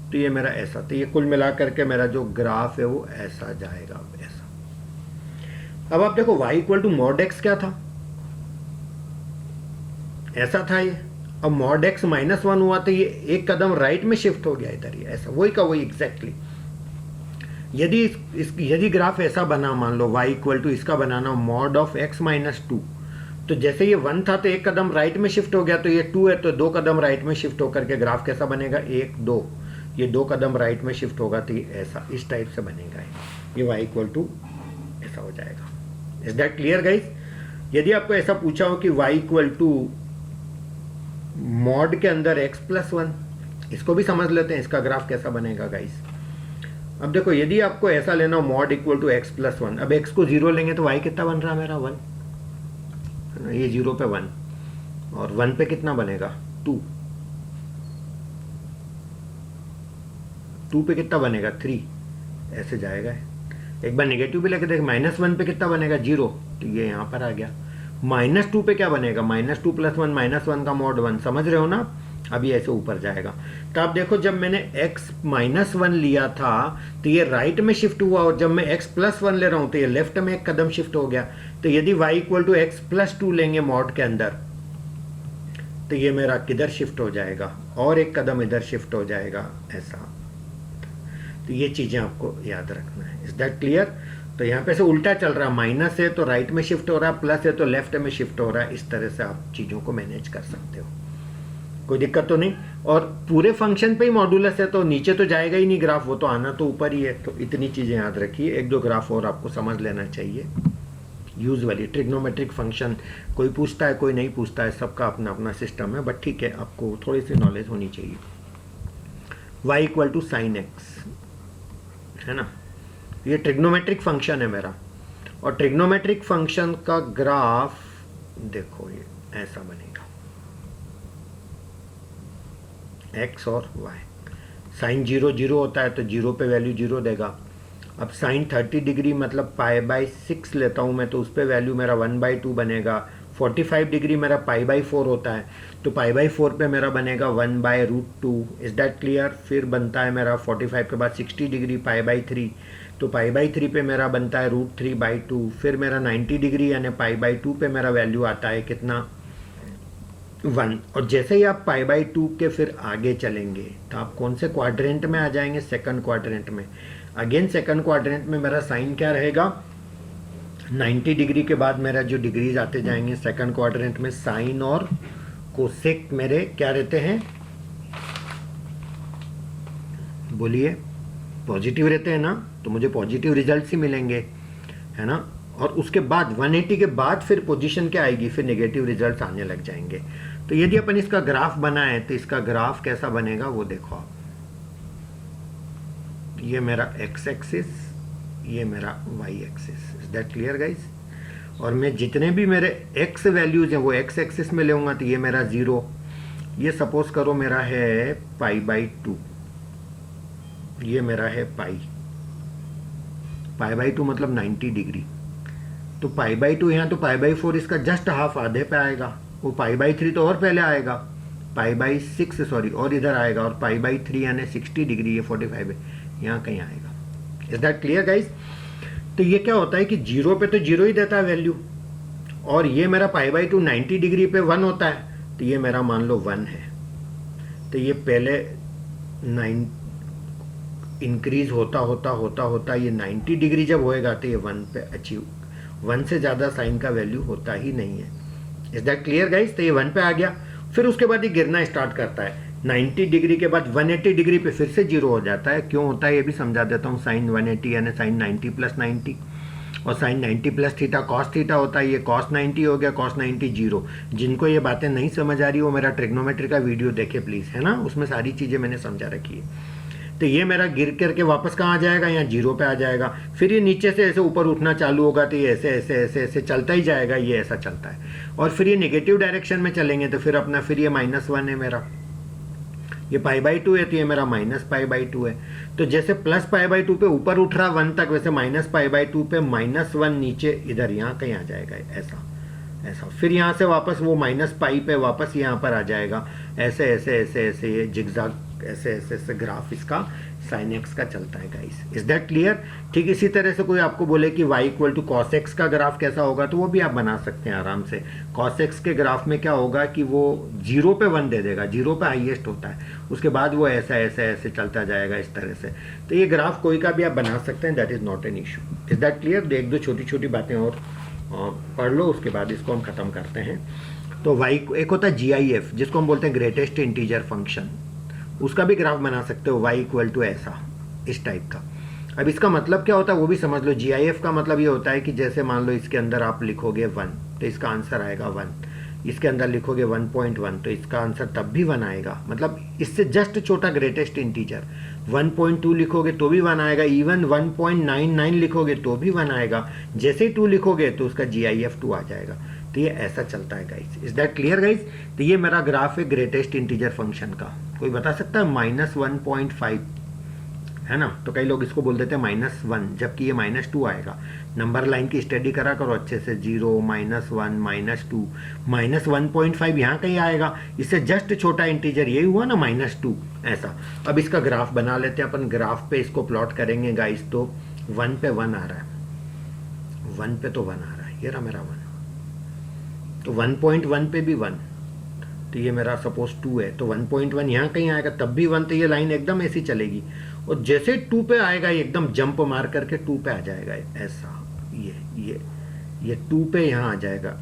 तो ये मेरा ऐसा, तो ये कुल मिला करके मेरा जो ग्राफ है वो ऐसा जाएगा, ऐसा। अब आप देखो y equal to mod x क्या था? ऐसा था ये। अब मॉड x -1 हुआ तो ये एक कदम राइट में शिफ्ट हो गया इधर, ये ऐसा, वही का वही एग्जैक्टली। यदि ग्राफ ऐसा बना, मान लो y इक्वल टू इसका बनाना मॉड ऑफ x माइनस 2, तो जैसे ये 1 था तो एक कदम राइट में शिफ्ट हो गया, तो ये 2 है तो 2 कदम राइट में शिफ्ट होकर के ग्राफ कैसा बनेगा? 1 2, ये 2 कदम राइट में शिफ्ट होगा तो ये ऐसा, इस टाइप से बनेगा ये y इक्वल टू ऐसा हो जाएगा। Is that clear guys? यदि आपको ऐसा पूछा हो कि y इक्वल टू मॉड के अंदर x प्लस 1, इसको भी समझ लेते हैं इसका ग्राफ कैसा बनेगा गाइस। अब देखो यदि आपको ऐसा लेना हो mod equal to x plus 1, अब x को 0 लेंगे तो y कितना बन रहा है मेरा? 1, ये 0 पे 1 और 1 पे कितना बनेगा? 2, 2 पे कितना बनेगा? 3, ऐसे जाएगा। एक बार नेगेटिव भी लेके देख, -1 पे कितना बनेगा? 0, तो ये यहाँ पर आ गया। -2 पे क्या बनेगा? -2 प्लस 1, -1 का मॉड 1, समझ रहे हो ना। अभी ऐसे ऊपर जाएगा। तो आप देखो जब मैंने x -1 लिया था तो ये राइट में शिफ्ट हुआ, और जब मैं x प्लस 1 ले रहा हूँ तो ये लेफ्ट में एक कदम शिफ्ट हो गया। तो यदि y equal to x plus 2 लेंगे मॉड के अंदर तो ये मेरा किधर शिफ्ट हो जाएगा? और एक कदम इधर शिफ्ट हो जाएगा, ऐसा। तो ये चीज़ें आपको याद रखना है। Is that clear? तो यहाँ पे से उल्टा चल रहा है, माइनस है तो राइट में शिफ्ट हो रहा है, प्लस है तो लेफ्ट में शिफ्ट हो रहा है। इस तरह से आप चीज़ों को मैनेज कर सकते हो, कोई दिक्कत तो नहीं। और पूरे फंक्शन पे ही मॉडुलस है तो नीचे तो जाएगा ही नहीं ग्राफ, वो तो आना तो ऊपर ही है। तो इतनी चीज़ें याद रखिए, एक दो ग्राफ और आपको समझ लेना चाहिए। यूजुअली ट्रिग्नोमेट्रिक फंक्शन कोई पूछता है कोई नहीं पूछता है, सबका अपना अपना सिस्टम है, बट ठीक है आपको थोड़ी सी नॉलेज होनी चाहिए। y equal to sine x है ना, ये ट्रिग्नोमेट्रिक फंक्शन है मेरा, और ट्रिग्नोमेट्रिक फंक्शन का ग्राफ देखो ये ऐसा बनेगा, x और y। साइन 0 0 होता है तो 0 पे वैल्यू 0 देगा। अब साइन 30 डिग्री मतलब π/6 लेता हूँ मैं, तो उस पर वैल्यू मेरा 1/2 बनेगा। 45 डिग्री मेरा π/4 होता है, तो π/4 पे मेरा बनेगा 1/√2। Is that clear? फिर बनता है मेरा 45 के बाद 60 डिग्री π/3, तो π/3 पे मेरा बनता है √3/2। फिर मेरा 90 डिग्री यानी π/2 पे मेरा वैल्यू आता है कितना, 1। और जैसे ही आप π/2 के फिर आगे चलेंगे तो आप कौन से क्वाड्रेंट में आ जाएंगे, सेकंड क्वाड्रेंट में। अगेन सेकंड क्वाड्रेंट में मेरा साइन क्या रहेगा, 90 डिग्री के बाद मेरा जो डिग्रीज आते जाएंगे सेकंड क्वाड्रेंट में, साइन और कोसेक मेरे क्या रहते हैं, बोलिए, पॉजिटिव रहते हैं ना, तो मुझे पॉजिटिव रिजल्ट्स ही मिलेंगे, है ना। और उसके बाद 180 के बाद फिर पोजीशन क्या आएगी, फिर नेगेटिव रिजल्ट्स आने लग जाएंगे। तो यदि अपन इसका ग्राफ बनाए तो इसका ग्राफ कैसा बनेगा वो देखो आप, ये मेरा x एक्सिस, ये मेरा y axis. Is that clear guys? और मैं जितने भी मेरे x वैल्यूज हैं वो x एक्सिस में लेऊंगा, तो ये मेरा 0, ये सपोज करो मेरा है π/2, ये मेरा है π/2 मतलब 90 डिग्री, तो π/2 यहाँ, तो π/4 इसका जस्ट हाफ आधे पे आएगा, वो π/3 तो और पहले आएगा, π/6 सॉरी और इधर आएगा, और π/3 यानी 60 डिग्री, ये 45 है, यहाँ कहीं आएगा। Is that clear guys? तो ये क्या होता है कि 0 पे तो 0 ही देता है वैल्यू, और ये मेरा π/2 90 डिग्री पे 1 होता है, तो ये मेरा मान लो 1 है। तो ये पहले 9 इंक्रीज होता होता होता होता ये 90 डिग्री जब होएगा तो ये 1 पे अचीव, 1 से ज़्यादा साइन का वैल्यू होता ही नहीं है। Is that clear guys? तो ये 1 पे आ गया, फिर उसके बाद ये गिरना स्टार्ट करता है 90 डिग्री के बाद 180 डिग्री पे फिर से 0 हो जाता है। क्यों होता है ये भी समझा देता हूँ। साइन 180 यानी साइन 90 प्लस 90, और sine 90 plus theta cos theta होता है, ये कॉस 90 हो गया, कॉस 90 0। जिनको ये बातें नहीं समझ आ रही वो मेरा ट्रिग्नोमेट्री का वीडियो देखे प्लीज़, है ना, उसमें सारी चीज़ें मैंने समझा रखी है। तो ये मेरा गिर करके वापस कहाँ आ जाएगा, यहाँ 0 पे आ जाएगा, फिर ये नीचे से ऐसे ऊपर उठना चालू होगा, तो ये ऐसे ऐसे ऐसे ऐसे चलता ही जाएगा, ये ऐसा चलता है। और फिर ये नेगेटिव डायरेक्शन में चलेंगे तो फिर अपना फिर ये -1 है मेरा, ये π/2 है तो ये मेरा -π/2 है। तो जैसे प्लस π/2 पे ऊपर उठ रहा 1 तक, वैसे -π/2 पे -1 नीचे इधर यहाँ कहीं आ जाएगा, ऐसा ऐसा। फिर यहाँ से वापस वो -π पे वापस यहाँ पर आ जाएगा, ऐसे ऐसे ऐसे ऐसे, ये जिगजाग ऐसे ऐसे ऐसे ग्राफ इसका साइन एक्स का चलता है गाइस। Is that clear? ठीक इसी तरह से कोई आपको बोले कि y equal to cos x का ग्राफ कैसा होगा, तो वो भी आप बना सकते हैं आराम से। कॉस एक्स के ग्राफ में क्या होगा कि वो 0 पे 1 दे देगा, 0 पे हाईएस्ट होता है, उसके बाद वो ऐसा ऐसे ऐसे चलता जाएगा इस तरह से। तो ये ग्राफ कोई का भी आप बना सकते हैं, that is not an issue. Is that clear? एक दो छोटी छोटी बातें और पढ़ लो, उसके बाद इसको हम खत्म करते हैं। तो y एक होता है GIF जिसको हम बोलते हैं ग्रेटेस्ट इंटीजर फंक्शन, उसका भी ग्राफ बना सकते हो, y इक्वल टू ऐसा, इस टाइप का। अब इसका मतलब क्या होता है वो भी समझ लो। GIF का मतलब ये होता है कि जैसे मान लो इसके अंदर आप लिखोगे 1 तो इसका आंसर आएगा 1, इसके अंदर लिखोगे 1.1 तो इसका आंसर तब भी 1 आएगा, मतलब इससे जस्ट छोटा ग्रेटेस्ट इंटीजर। 1.2 लिखोगे तो भी 1 आएगा, इवन 1.99 लिखोगे तो भी 1 आएगा। जैसे ही 2 लिखोगे तो उसका GIF 2 आ जाएगा। तो ये ऐसा चलता है guys. Is that clear guys? तो ये मेरा ग्राफ है ग्रेटेस्ट इंटीजर फंक्शन का। कोई बता सकता है -1.5 है ना, तो कई लोग इसको बोल देते हैं -1, जबकि ये -2 आएगा। नंबर लाइन की स्टडी करा करो अच्छे से, 0 -1 -2 -1.5 यहाँ कहीं आएगा, इससे जस्ट छोटा इंटीजर यही हुआ ना -2 ऐसा। अब इसका ग्राफ बना लेते हैं अपन, ग्राफ पे इसको प्लॉट करेंगे गाइस। तो 1 पे 1 आ रहा है, 1 पे तो 1 आ रहा है, ये रहा मेरा 1। तो 1.1 पे भी 1, तो ये मेरा सपोज 2 है, तो 1.1 यहाँ कहीं आएगा तब भी 1, तो ये लाइन एकदम ऐसी चलेगी। और जैसे 2 पे आएगा ये एकदम जंप मार करके 2 पे आ जाएगा, ऐसा ये 2 पे यहाँ आ जाएगा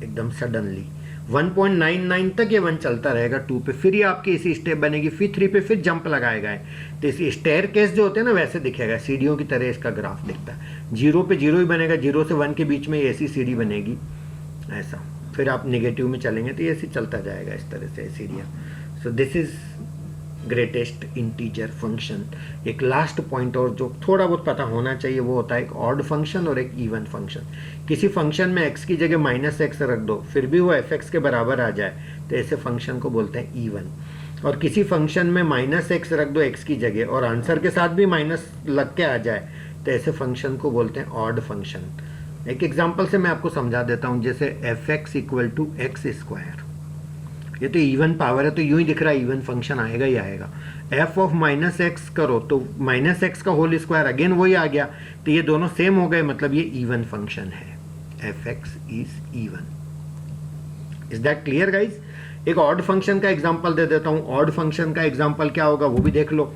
एकदम सडनली। 1.99 तक ये 1 चलता रहेगा 2 पे, फिर ये आपकी इसी स्टेप बनेगी, फिर 3 पे फिर जंप लगाएगा। तो इस स्टेयर केस जो होते हैं ना वैसे दिखेगा, सीढ़ियों की तरह इसका ग्राफ दिखता है। 0 पे 0 ही बनेगा, 0 से 1 के बीच में ऐसी सीढ़ी बनेगी ऐसा, फिर आप नेगेटिव में चलेंगे तो ये ऐसे चलता जाएगा इस तरह से सीढ़ियाँ। सो this is greatest integer function. एक लास्ट पॉइंट और जो थोड़ा बहुत पता होना चाहिए वो होता है एक ऑड फंक्शन और एक इवन फंक्शन। किसी फंक्शन में x की जगह -x रख दो फिर भी वो fx के बराबर आ जाए तो ऐसे फंक्शन को बोलते हैं इवन। और किसी फंक्शन में -x रख दो x की जगह और आंसर के साथ भी माइनस लग के आ जाए तो ऐसे फंक्शन को बोलते हैं ऑड फंक्शन। एक एग्जाम्पल से मैं आपको समझा देता हूँ, जैसे fx = x²। ये तो इवन पावर है तो यूं ही दिख रहा है इवन फंक्शन आएगा ही आएगा। f(-x) करो तो -x का होल स्क्वायर अगेन वही आ गया, तो ये दोनों सेम हो गए, मतलब ये इवन फंक्शन है। fx is even. Is that clear guys? एक ऑड फंक्शन का एग्जांपल दे देता हूं। ऑड फंक्शन का एग्जांपल क्या होगा वो भी देख लो।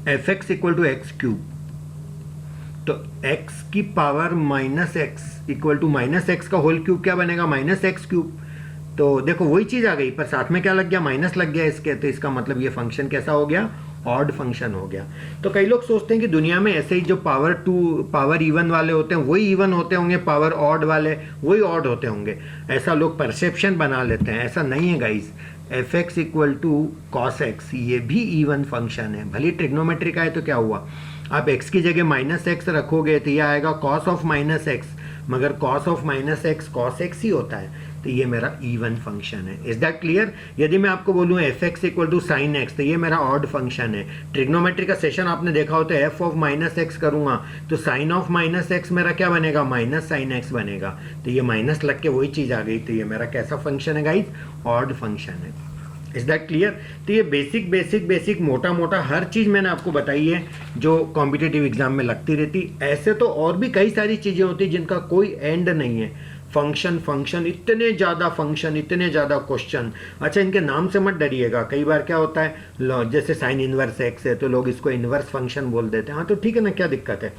fx = x³ तो x की पावर -x = -x का होल क्यूब क्या बनेगा? -x³। तो देखो वही चीज आ गई पर साथ में क्या लग गया? माइनस लग गया इसके, तो इसका मतलब ये फंक्शन कैसा हो गया? ऑड फंक्शन हो गया। तो कई लोग सोचते हैं कि दुनिया में ऐसे ही जो पावर इवन वाले होते हैं वही इवन होते होंगे, पावर ऑड वाले वही ऑड होते होंगे, ऐसा लोग परसेप्शन बना लेते हैं। ऐसा नहीं है गाइस। fx = cos x ये भी इवन फंक्शन है, भले ट्रिग्नोमेट्री का है तो क्या हुआ, आप x की जगह -x रखोगे तो ये आएगा cos of -x, मगर cos of -x cos x ही होता है, तो ये मेरा इवन फंक्शन है। Is that clear? यदि मैं आपको बोलूँ fx = sin x तो ये मेरा ऑड फंक्शन है। ट्रिग्नोमेट्री का सेशन आपने देखा हो तो f of -x करूंगा तो sin of -x मेरा क्या बनेगा? -sin x बनेगा, तो ये माइनस लग के वही चीज आ गई, तो ये मेरा कैसा फंक्शन है गाइज? ऑड फंक्शन है। Is that clear? तो ये बेसिक मोटा मोटा हर चीज मैंने आपको बताई है जो कॉम्पिटिटिव एग्जाम में लगती रहती। ऐसे तो और भी कई सारी चीजें होती जिनका कोई एंड नहीं है। फंक्शन इतने ज़्यादा फंक्शन, इतने ज़्यादा क्वेश्चन। अच्छा, इनके नाम से मत डरिएगा, कई बार क्या होता है जैसे साइन इनवर्स x है तो लोग इसको इनवर्स फंक्शन बोल देते हैं। हाँ तो ठीक है ना, क्या दिक्कत है?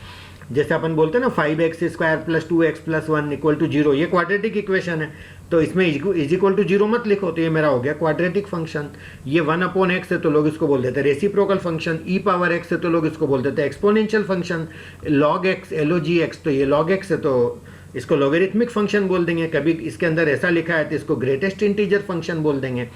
जैसे अपन बोलते हैं ना 5x² + 2x + 1 = 0, ये क्वाड्रेटिक इक्वेशन है तो इसमें = 0 मत लिखो, तो ये मेरा हो गया क्वाड्रेटिक फंक्शन। ये 1/x है तो लोग इसको बोल देते हैं रेसिप्रोकल फंक्शन। e⁻x है तो लोग इसको बोल देते हैं exponential function. log x log(x) तो ये log x है तो इसको लॉगरिथमिक फंक्शन बोल देंगे। कभी इसके अंदर ऐसा लिखा है तो इसको ग्रेटेस्ट इंटीजर फंक्शन बोल देंगे।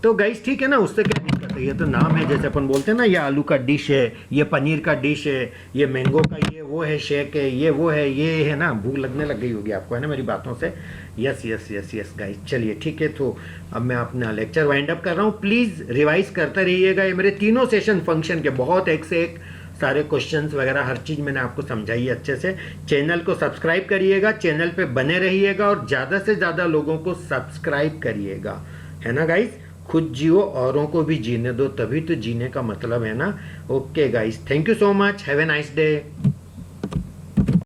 तो गाइस ठीक है ना, उससे क्या दिक्कत है? ये तो नाम है, जैसे अपन बोलते हैं ना ये आलू का डिश है, ये पनीर का डिश है, ये मैंगो का ये वो है शेक है, ये वो है, ये है ना। भूख लगने लग गई होगी आपको है ना मेरी बातों से? यस गाइस, चलिए ठीक है। तो अब मैं अपना लेक्चर वाइंड अप कर रहा हूँ। प्लीज़ रिवाइज करते रहिएगा। ये मेरे तीनों सेशन फंक्शन के बहुत एक से एक सारे क्वेश्चंस वगैरह हर चीज़ मैंने आपको समझाई है अच्छे से। चैनल को सब्सक्राइब करिएगा, चैनल पे बने रहिएगा और ज़्यादा से ज़्यादा लोगों को सब्सक्राइब करिएगा, है ना गाइस? खुद जियो, औरों को भी जीने दो, तभी तो जीने का मतलब है ना। Okay guys, thank you so much, have a nice day.